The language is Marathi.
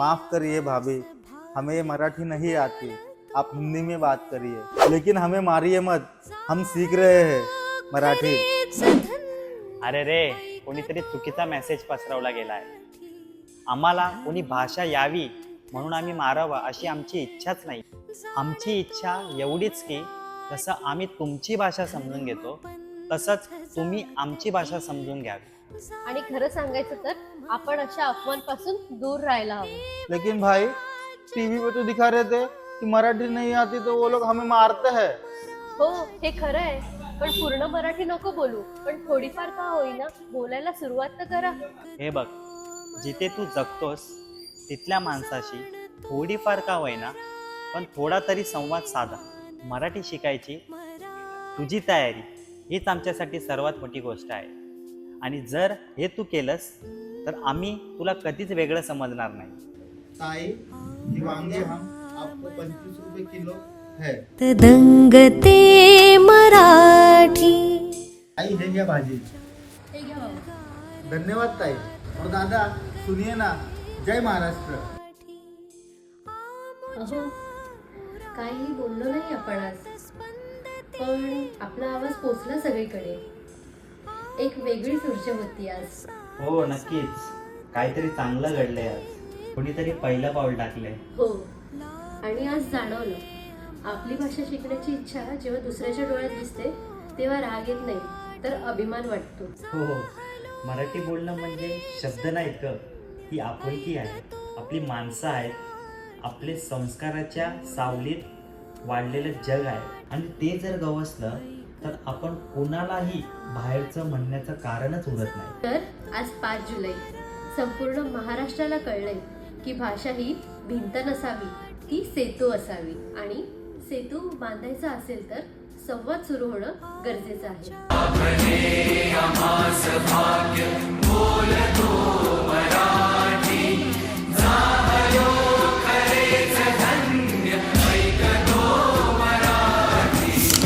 माफ करिए भाभी, हमें मराठी नहीं आती, आप हिंदी में बात करिए, लेकिन हमें मारिए मत, हम सीख रहे हैं मराठी। अरे रे, कोणीतरी चुकीचा मेसेज पसरवला गेलाय. आम्हाला कोणी भाषा यावी म्हणून आम्ही मारावं अशी आमची इच्छाच नाही. आमची इच्छा एवढीच की जसं आम्ही तुमची भाषा समजून घेतो तसंच तुम्ही आमची भाषा समजून घ्यावी. आणि खरं सांगायचं तर आपण अशा अफवांपासून दूर राहायला हवं. लेकिन भाई टीवी पे तो दिखा रहे थे कि मराठी नहीं आती तो वो लोग हमें मारते हैं. हो, हे खरं आहे, पण पूर्ण मराठी नको बोलू, पण थोडीफार का होईना बोलायला सुरुवात तर करा. हे बघ, जिथे तू जगतोस तिथल्या माणसाशी थोडीफार का होईना पण थोडा तरी संवाद साधा. मराठी शिकायची तुझी तयारी हीच आमच्यासाठी सर्वात मोठी गोष्ट आहे. आणि जर हे तू केलंस तर आम्ही तुला कधीच वेगळं समजणार नाही. ताई, ये वांगे हम आपको 25 रुपए किलो है. तदंगते मराठी. आई है क्या भाजी? हे घ्या बाबा. धन्यवाद ताई. और दादा सुनिए ना, जय महाराष्ट्र. अहो, काहीही बोललो नाही आपण आज, पण आपला आवाज पोचला सगळीकडे. एक वेगळीच ऊर्जा होती आज. हो नक्कीच, काहीतरी चांगलं घडलंय आज. कोणीतरी पहिलं पाऊल टाकलंय. हो, आणि आज जाणवलं आपली भाषा शिकण्याची इच्छा जेव्हा दुसऱ्याच्या डोळ्यात दिसते तेव्हा राग येत नाही तर अभिमान वाटतो. हो हो, मराठी बोलणं म्हणजे शब्द नाहीत ग, ही आपुलकी आहे. आपली माणसं आहेत, आपले संस्काराच्या सावलीत वाढलेलं जग आहे. आणि ते जर गवसलं तर आपण कोणालाही बाहेरचं म्हणण्याचं कारणच उरत नाही. तर आज 5 जुलै संपूर्ण महाराष्ट्राला कळलंय की भाषा ही भिंत नसावी, ती सेतू असावी. आणि सेतू बांधायचा असेल तर संवाद सुरू होणं गरजेचं आहे.